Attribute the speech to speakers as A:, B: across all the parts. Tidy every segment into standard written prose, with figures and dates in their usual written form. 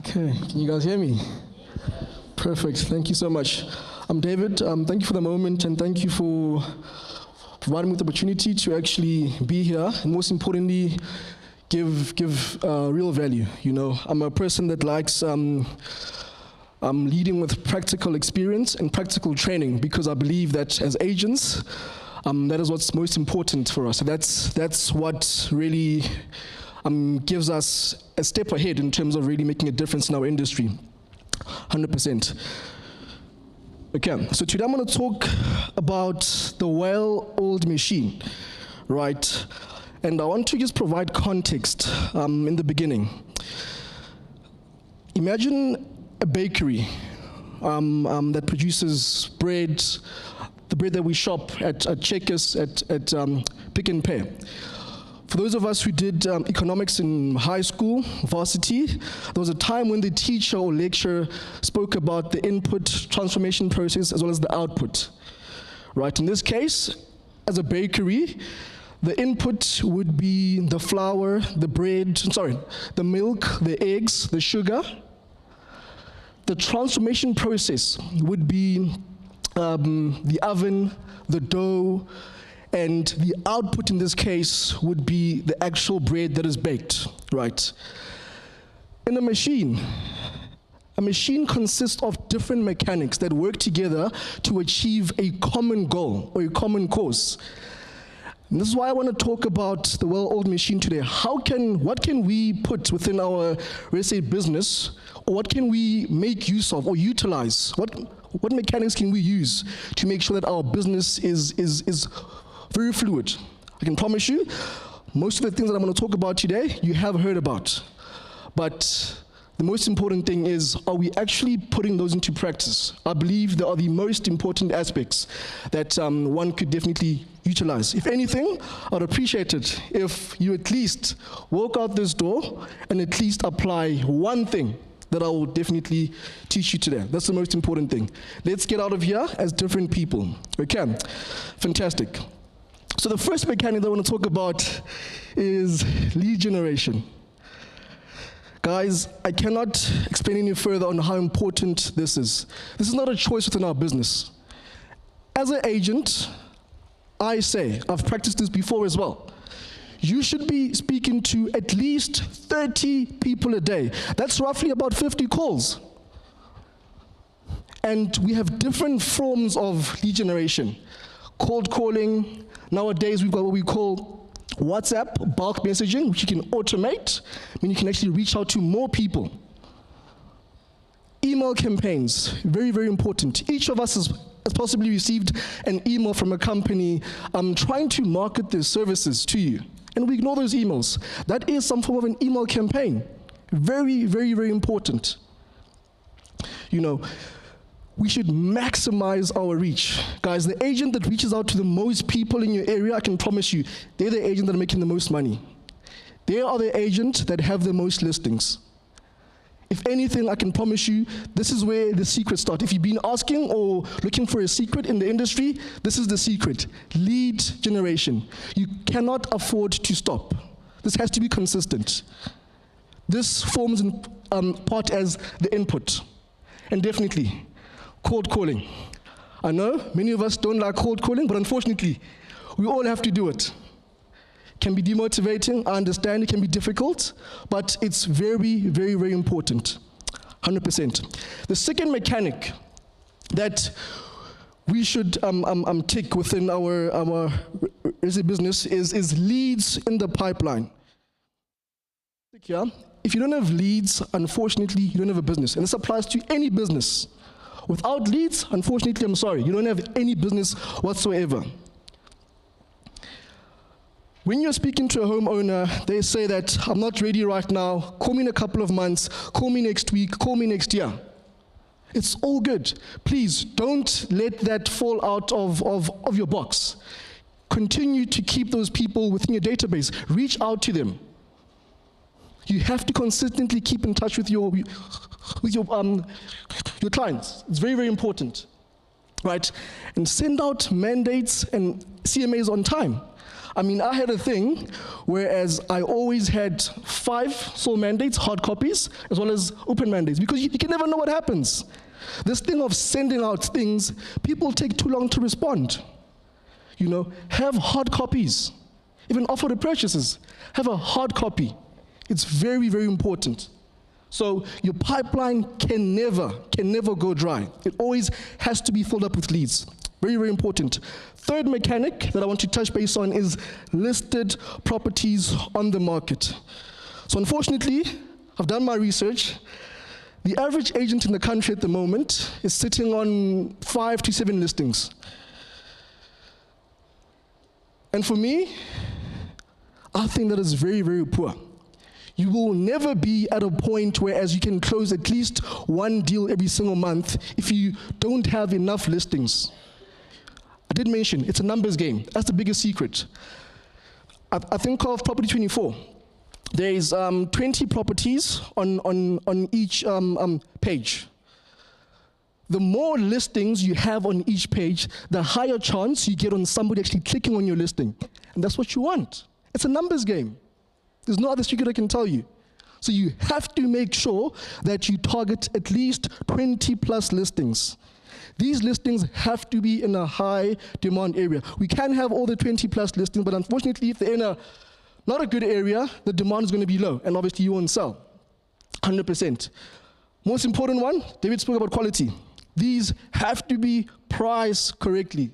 A: Okay, can you guys hear me? Perfect, thank you so much. I'm David, thank you for the moment and thank you for providing me with the opportunity to actually be here and most importantly, give real value. You know, I'm a person that likes leading with practical experience and practical training because I believe that as agents, that is what's most important for us. That's what really gives us a step ahead in terms of really making a difference in our industry, 100%. Okay, so today I'm going to talk about the well-oiled machine, right? And I want to just provide context in the beginning. Imagine a bakery that produces bread, the bread that we shop at Checkers, at Pick and Pay. For those of us who did economics in high school, varsity, there was a time when the teacher or lecturer spoke about the input transformation process as well as the output, right? In this case, as a bakery, the input would be the flour, the bread, the milk, the eggs, the sugar. The transformation process would be the oven, the dough, and the output in this case would be the actual bread that is baked, right? In a machine consists of different mechanics that work together to achieve a common goal or a common cause. And this is why I want to talk about the well-oiled machine today. What can we put within our real estate business, or what can we make use of or utilize? What mechanics can we use to make sure that our business is very fluid? I can promise you, most of the things that I'm going to talk about today, you have heard about. But the most important thing is, are we actually putting those into practice? I believe they are the most important aspects that one could definitely utilize. If anything, I'd appreciate it if you at least walk out this door and at least apply one thing that I will definitely teach you today. That's the most important thing. Let's get out of here as different people. Okay, fantastic. So the first mechanic that I want to talk about is lead generation. Guys, I cannot explain any further on how important this is. This is not a choice within our business. As an agent, I say, I've practiced this before as well, you should be speaking to at least 30 people a day. That's roughly about 50 calls. And we have different forms of lead generation. Cold calling. Nowadays, we've got what we call WhatsApp bulk messaging, which you can automate. I mean, you can actually reach out to more people. Email campaigns, very, very important. Each of us has possibly received an email from a company trying to market their services to you. And we ignore those emails. That is some form of an email campaign. Very, very, very important. You know, we should maximize our reach. Guys, the agent that reaches out to the most people in your area, I can promise you, they're the agent that are making the most money. They are the agent that have the most listings. If anything, I can promise you, this is where the secret starts. If you've been asking or looking for a secret in the industry, this is the secret. Lead generation. You cannot afford to stop. This has to be consistent. This forms in part as the input. And definitely, cold calling. I know many of us don't like cold calling, but unfortunately, we all have to do it. It can be demotivating, I understand it can be difficult, but it's very, very, very important, 100%. The second mechanic that we should tick within our business is leads in the pipeline. If you don't have leads, unfortunately, you don't have a business, and this applies to any business. Without leads, unfortunately, I'm sorry, you don't have any business whatsoever. When you're speaking to a homeowner, they say that, I'm not ready right now, call me in a couple of months, call me next week, call me next year. It's all good. Please, don't let that fall out of your box. Continue to keep those people within your database. Reach out to them. You have to consistently keep in touch with your clients. It's very, very important, right? And send out mandates and CMAs on time. I mean, I had a thing whereas I always had 5 sole mandates, hard copies, as well as open mandates, because you can never know what happens. This thing of sending out things, people take too long to respond. You know, have hard copies. Even offer the purchases, have a hard copy. It's very, very important. So your pipeline can never go dry. It always has to be filled up with leads. Very, very important. Third mechanic that I want to touch base on is listed properties on the market. So unfortunately, I've done my research. The average agent in the country at the moment is sitting on 5 to 7 listings. And for me, I think that is very, very poor. You will never be at a point whereas you can close at least 1 deal every single month if you don't have enough listings. I did mention, it's a numbers game. That's the biggest secret. I think of Property 24. There is 20 properties on each page. The more listings you have on each page, the higher chance you get on somebody actually clicking on your listing. And that's what you want. It's a numbers game. There's no other secret I can tell you. So you have to make sure that you target at least 20 plus listings. These listings have to be in a high demand area. We can have all the 20 plus listings, but unfortunately, if they're in a not a good area, the demand is going to be low, and obviously you won't sell. 100%. Most important one, David spoke about quality. These have to be priced correctly.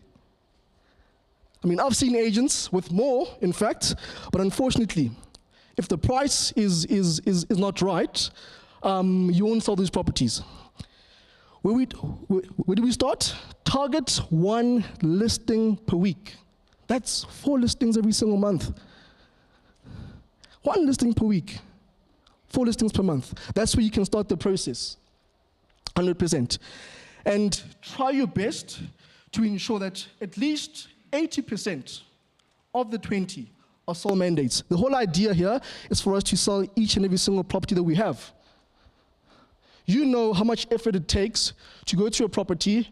A: I mean, I've seen agents with more, in fact, but unfortunately, if the price is not right, you won't sell these properties. Where do we start? Target 1 listing per week. That's 4 listings every single month. 1 listing per week, 4 listings per month. That's where you can start the process, 100%. And try your best to ensure that at least 80% of the 20 are sole mandates. The whole idea here is for us to sell each and every single property that we have. You know how much effort it takes to go to a property,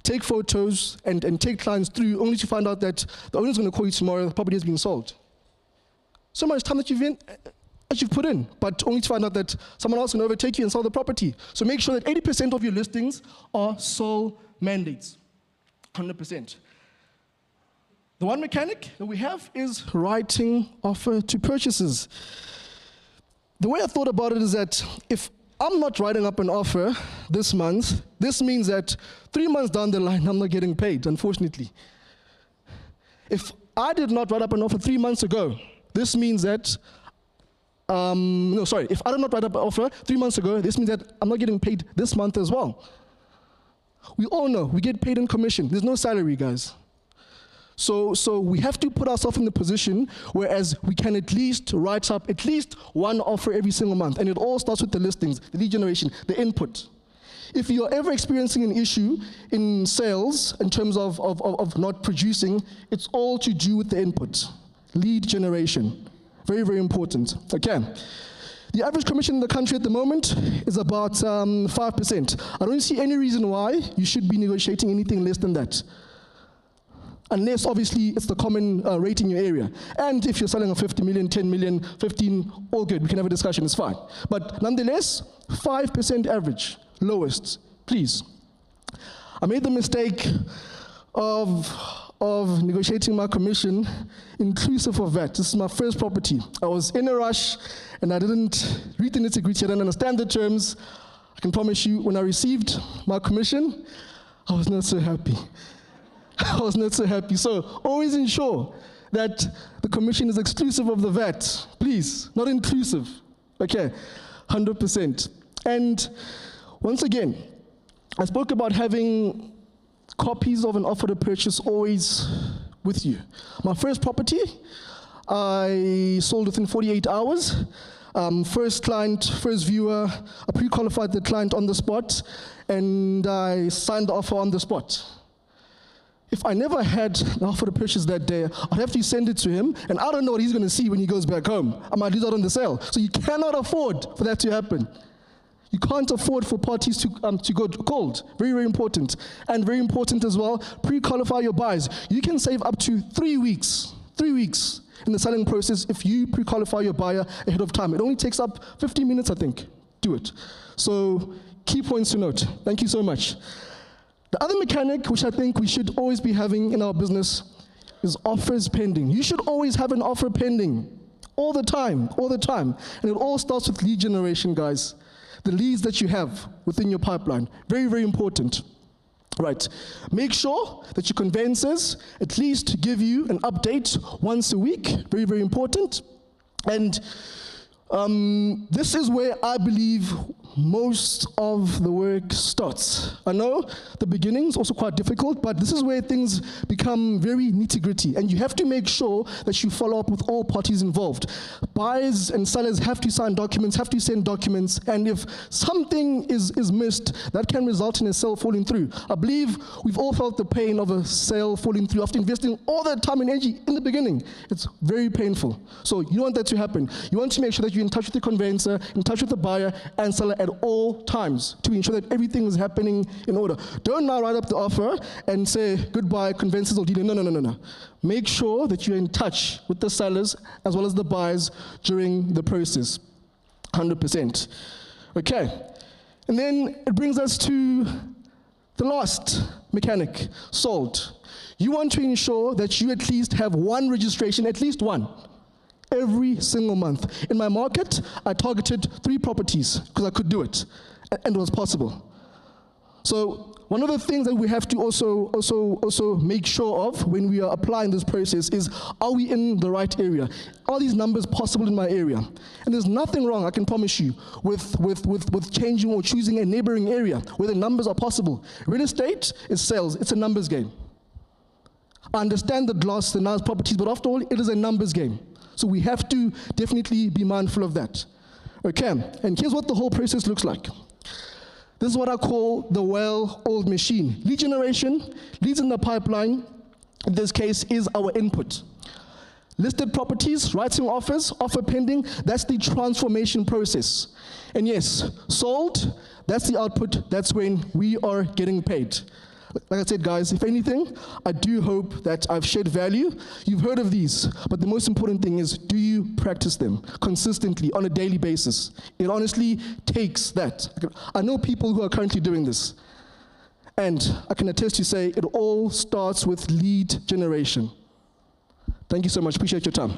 A: take photos, and take clients through, only to find out that the owner's going to call you tomorrow, the property has been sold. So much time that you've put in, but only to find out that someone else can overtake you and sell the property. So make sure that 80% of your listings are sole mandates, 100%. The one mechanic that we have is writing offer to purchases. The way I thought about it is that if I'm not writing up an offer this month, this means that 3 months down the line, I'm not getting paid, unfortunately. If I did not write up an offer 3 months ago, this means that, if I did not write up an offer 3 months ago, this means that I'm not getting paid this month as well. We all know, we get paid in commission. There's no salary, guys. So we have to put ourselves in the position whereas we can at least write up at least 1 offer every single month. And it all starts with the listings, the lead generation, the input. If you're ever experiencing an issue in sales in terms of not producing, it's all to do with the input. Lead generation. Very, very important. Okay. The average commission in the country at the moment is about 5%. I don't see any reason why you should be negotiating anything less than that. Unless, obviously, it's the common rate in your area. And if you're selling a 50 million, 10 million, 15, all good. We can have a discussion, it's fine. But nonetheless, 5% average, lowest, please. I made the mistake of negotiating my commission inclusive of VAT. This is my first property. I was in a rush, and I didn't read the nitty-gritty. I didn't understand the terms. I can promise you, when I received my commission, I was not so happy. I was not so happy. So always ensure that the commission is exclusive of the VAT. Please, not inclusive. Okay, 100%. And once again, I spoke about having copies of an offer to purchase always with you. My first property, I sold within 48 hours. First client, first viewer, I pre-qualified the client on the spot, and I signed the offer on the spot. If I never had the offer to purchase that day, I'd have to send it to him, and I don't know what he's going to see when he goes back home. I might lose out on the sale. So you cannot afford for that to happen. You can't afford for parties to go cold. Very, very important. And very important as well, pre-qualify your buyers. You can save up to 3 weeks in the selling process if you pre-qualify your buyer ahead of time. It only takes up 15 minutes, I think. Do it. So, key points to note. Thank you so much. The other mechanic, which I think we should always be having in our business, is offers pending. You should always have an offer pending. All the time. And it all starts with lead generation, guys. The leads that you have within your pipeline. Very, very important. Right. Make sure that your conveyancers at least give you an update once a week. Very, very important. And this is where I believe most of the work starts. I know the beginning is also quite difficult, but this is where things become very nitty-gritty, and you have to make sure that you follow up with all parties involved. Buyers and sellers have to sign documents, have to send documents, and if something is missed, that can result in a sale falling through. I believe we've all felt the pain of a sale falling through after investing all that time and energy in the beginning. It's very painful. So you don't want that to happen. You want to make sure that you're in touch with the conveyancer, in touch with the buyer and seller at all times to ensure that everything is happening in order. Don't now write up the offer and say, goodbye, conveyancers or dealer. No. Make sure that you're in touch with the sellers as well as the buyers during the process. 100%. Okay. And then it brings us to the last mechanic, sold. You want to ensure that you at least have one registration, at least one, every single month. In my market, I targeted 3 properties because I could do it, and it was possible. So one of the things that we have to also make sure of when we are applying this process is, are we in the right area? Are these numbers possible in my area? And there's nothing wrong, I can promise you, with changing or choosing a neighboring area where the numbers are possible. Real estate is sales, it's a numbers game. I understand the gloss, the nice properties, but after all, it is a numbers game. So we have to definitely be mindful of that. Okay, and here's what the whole process looks like. This is what I call the well-oiled machine. Lead generation, leads in the pipeline, in this case, is our input. Listed properties, writing offers, offer pending, that's the transformation process. And yes, sold, that's the output, that's when we are getting paid. Like I said, guys, if anything, I do hope that I've shared value. You've heard of these, but the most important thing is, do you practice them consistently on a daily basis? It honestly takes that. I know people who are currently doing this, and I can attest to say it all starts with lead generation. Thank you so much. Appreciate your time.